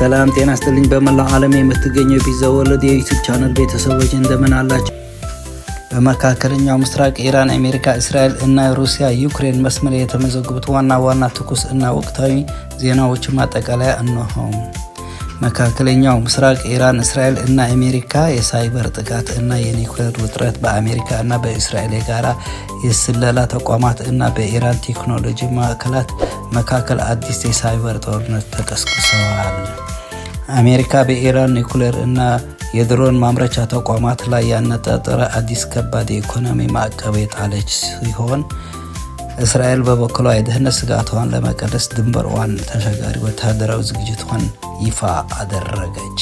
ሰላም ጤና ይስጥልኝ። በመላው ዓለም የምትገኙ የፒዛ ወርልድ የዩቲዩብ ቻናል ቤተሰቦች እንደምን አላችሁ? በመካከለኛው ምስራቅ ኢራን፣ አሜሪካ፣ እስራኤል እና ሩሲያ ዩክሬን መስመር የተመዘገቡት ዋና ትኩስ እና ወቅታዊ ዜናዎች ማጠቃለያ እነሆ። መካከለኛው ምስራቅ ኢራን፣ እስራኤል እና አሜሪካ የሳይበር ጥቃት እና የኒውክሌር ውጥረት በአሜሪካ እና በእስራኤል የጋራ የስለላ ተቋማት እና በኢራን ቴክኖሎጂ ማዕከላት መካከል አዲስ የሳይበር ጦርነት ተቀስቅሰዋል። አሜሪካ በኢራን ኒውክሌር እና የድሮን ማምረቻ ተቋማት ላይ ያነጣጠረ አዲስ ከባድ የኢኮኖሚ ማዕቀብ የጣለች ሲሆን እስራኤል በበኩሏ የደህንነት ስጋቷን ለመቀነስ ድንበሯን ተሻጋሪ ወታደራዊ ዝግጅቷን ይፋ አደረገች።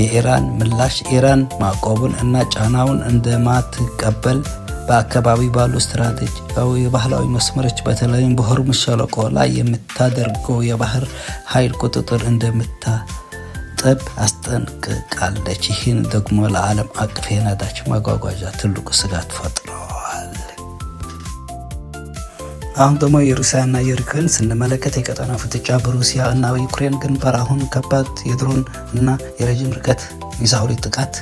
የኢራን ምላሽ ኢራን ማዕቀቡን እና ጫናውን እንደማትቀበል በአካባቢ ባሉ ስትራቴጂካዊ የባህላዊ መስመሮች በተለይም በሆርሙዝ ሸለቆ ላይ የምታደርገው የባህር ኃይል ቁጥጥር እንደምታጠብ አስጠንቅቃለች። ይህን ደግሞ ለዓለም አቀፍ የነዳጅ ማጓጓዣ ትልቁ ስጋት ፈጥረዋል። አሁን ደግሞ የሩሲያና የዩክሬን ስንመለከት የቀጠናው ፍጥጫ በሩሲያ እና በዩክሬን ግንባር አሁን ከባድ የድሮን እና የረጅም ርቀት ሚሳይል ጥቃት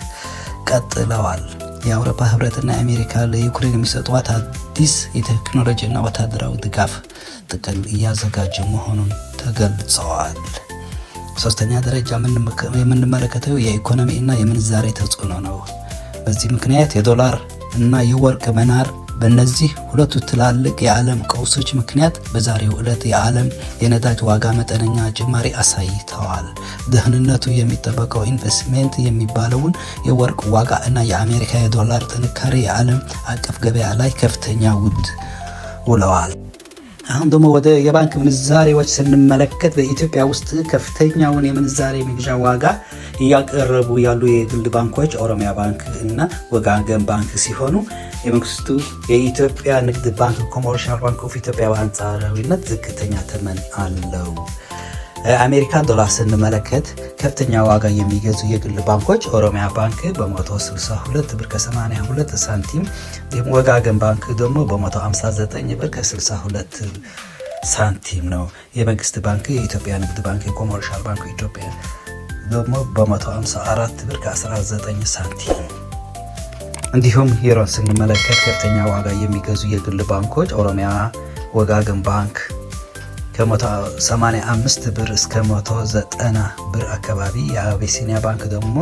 ቀጥለዋል። የአውሮፓ ህብረትና አሜሪካ ለዩክሬን የሚሰጧት አዲስ የቴክኖሎጂ እና ወታደራዊ ድጋፍ ጥቅል እያዘጋጁ መሆኑን ተገልጸዋል። ሶስተኛ ደረጃ የምንመለከተው የኢኮኖሚ እና የምንዛሬ ተጽዕኖ ነው። በዚህ ምክንያት የዶላር እና የወርቅ መናር በእነዚህ ሁለቱ ትላልቅ የዓለም ቀውሶች ምክንያት በዛሬው ዕለት የዓለም የነዳጅ ዋጋ መጠነኛ ጭማሪ አሳይተዋል። ደህንነቱ የሚጠበቀው ኢንቨስትመንት የሚባለውን የወርቅ ዋጋ እና የአሜሪካ የዶላር ጥንካሬ የዓለም አቀፍ ገበያ ላይ ከፍተኛ ውድ ውለዋል። አሁን ደግሞ ወደ የባንክ ምንዛሬዎች ስንመለከት በኢትዮጵያ ውስጥ ከፍተኛውን የምንዛሬ መግዣ ዋጋ እያቀረቡ ያሉ የግል ባንኮች ኦሮሚያ ባንክ እና ወጋገን ባንክ ሲሆኑ የመንግስቱ የኢትዮጵያ ንግድ ባንክ ኮመርሻል ባንክ ኦፍ ኢትዮጵያ በአንጻራዊነት ዝቅተኛ ተመን አለው። አሜሪካን ዶላር ስንመለከት ከፍተኛ ዋጋ የሚገዙ የግል ባንኮች ኦሮሚያ ባንክ በ162 ብር ከ82 ሳንቲም፣ ወጋገን ባንክ ደግሞ በ159 ብር ከ62 ሳንቲም ነው። የመንግስት ባንክ የኢትዮጵያ ንግድ ባንክ ኮመርሻል ባንክ ኢትዮጵያ ደግሞ በ154 ብር ከ19 ሳንቲም። እንዲሁም ዩሮን ስንመለከት ከፍተኛ ዋጋ የሚገዙ የግል ባንኮች ኦሮሚያ ወጋገን ባንክ ከ185 ብር እስከ 190 ብር አካባቢ፣ የአቢሲኒያ ባንክ ደግሞ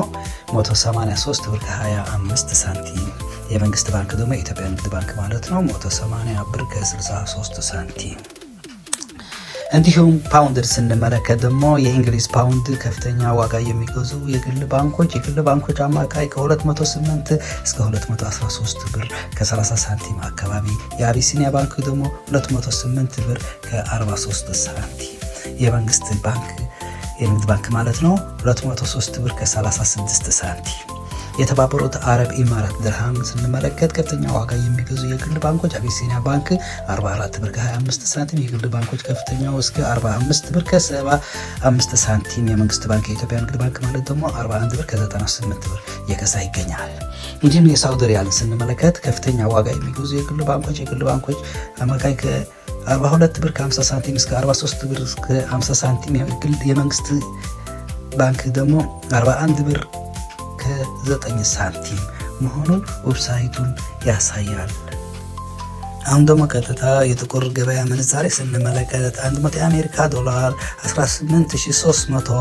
183 ብር ከ25 ሳንቲም፣ የመንግስት ባንክ ደግሞ የኢትዮጵያ ንግድ ባንክ ማለት ነው 180 ብር ከ63 ሳንቲም። እንዲሁም ፓውንድ ስንመለከት ደግሞ የእንግሊዝ ፓውንድ ከፍተኛ ዋጋ የሚገዙ የግል ባንኮች አማካይ ከ208 እስከ 213 ብር ከ30 ሳንቲም አካባቢ፣ የአቢሲኒያ ባንክ ደግሞ 208 ብር ከ43 ሳንቲም፣ የመንግስት ባንክ የንግድ ባንክ ማለት ነው 203 ብር ከ36 ሳንቲም። የተባበሩት አረብ ኢማራት ድርሃም ስንመለከት ከፍተኛ ዋጋ የሚገዙ የግል ባንኮች አቢሲኒያ ባንክ 44 ብር ከ25 ሳንቲም፣ የግል ባንኮች ከፍተኛው እስከ 45 ብር ከ75 ሳንቲም፣ የመንግስት ባንክ የኢትዮጵያ ንግድ ባንክ ማለት ደግሞ 41 ብር ከ98 ብር እየገዛ ይገኛል። እንዲሁም የሳውዲ ሪያል ስንመለከት ከፍተኛ ዋጋ የሚገዙ የግል ባንኮች አማካይ ከ42 ብር ከ50 ሳንቲም እስከ 43 ብር ከ50 ሳንቲም፣ የመንግስት ባንክ ደግሞ 41 ብር ከ9 ሳንቲም መሆኑን ዌብሳይቱን ያሳያል። አሁን ደግሞ ቀጥታ የጥቁር ገበያ ምንዛሬ ስንመለከት 100 የአሜሪካ ዶላር 18300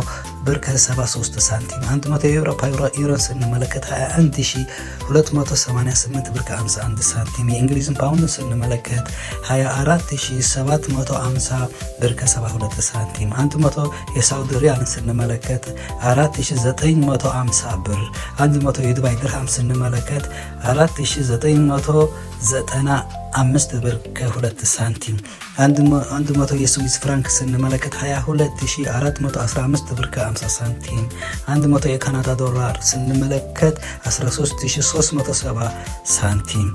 ብር ከ73 ሳንቲም፣ 100 የአውሮፓ ዩሮ ስንመለከት 21288 ብር ከ51 ሳንቲም፣ የእንግሊዝን ፓውንድ ስንመለከት 24750 ብር ከ72 ሳንቲም፣ 100 የሳውዲ ሪያል ስንመለከት 4950 ብር፣ 100 የዱባይ ድርሃም ስንመለከት 4995 ብር ከ2 ሳንቲም፣ 100 የስዊስ ፍራንክ ስንመለከት 22415 ብር ከ50 ሳንቲም፣ 100 የካናዳ ዶላር ስንመለከት 13370 ሳንቲም፣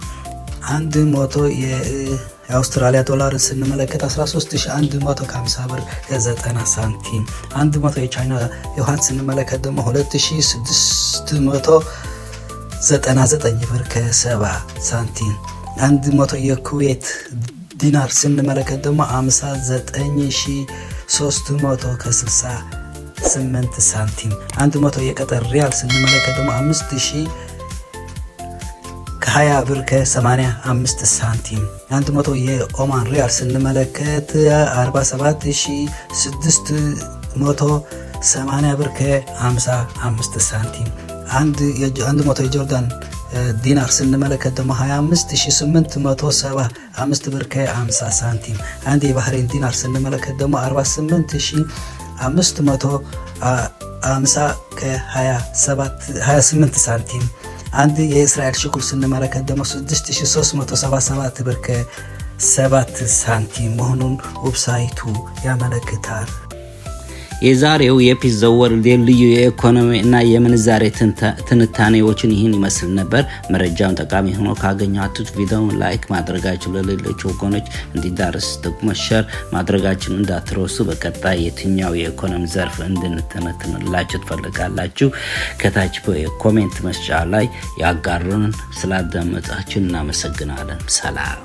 100 የአውስትራሊያ ዶላር ስንመለከት 13150 ብር ከ90 ሳንቲም፣ 100 የቻይና ዩዋን ስንመለከት ደግሞ 2699 ብር ከ70 ሳንቲም፣ 100 የኩዌት ዲናር ስንመለከት ደግሞ 59360 8 ሳንቲም። 100 የቀጠር ሪያል ስንመለከት ደግሞ 5020 ብር ከ85 ሳንቲም። 100 የኦማን ሪያል ስንመለከት 47680 ብር ከ55 ሳንቲም። 100 የጆርዳን ዲናር ስንመለከት ደግሞ 25875 ብር ከ50 ሳንቲም። አንድ የባህሬን ዲናር ስንመለከት ደግሞ 48550 ከ28 ሳንቲም። አንድ የእስራኤል ሽኩል ስንመለከት ደግሞ 6377 ብር ከ7 ሳንቲም መሆኑን ዌብሳይቱ ያመለክታል። የዛሬው የፒዛው ወርልድ ልዩ የኢኮኖሚ እና የምንዛሬ ትንታኔዎችን ይህን ይመስል ነበር። መረጃውን ጠቃሚ ሆኖ ካገኛችሁት ቪዲዮውን ላይክ ማድረጋችሁ ለሌሎች ወገኖች እንዲዳረስ ደግሞ ሼር ማድረጋችሁን እንዳትረሱ። በቀጣይ የትኛው የኢኮኖሚ ዘርፍ እንድንተነትንላችሁ ትፈልጋላችሁ ከታች በኮሜንት መስጫ ላይ ያጋሩን። ስላዳመጣችሁ እናመሰግናለን። ሰላም።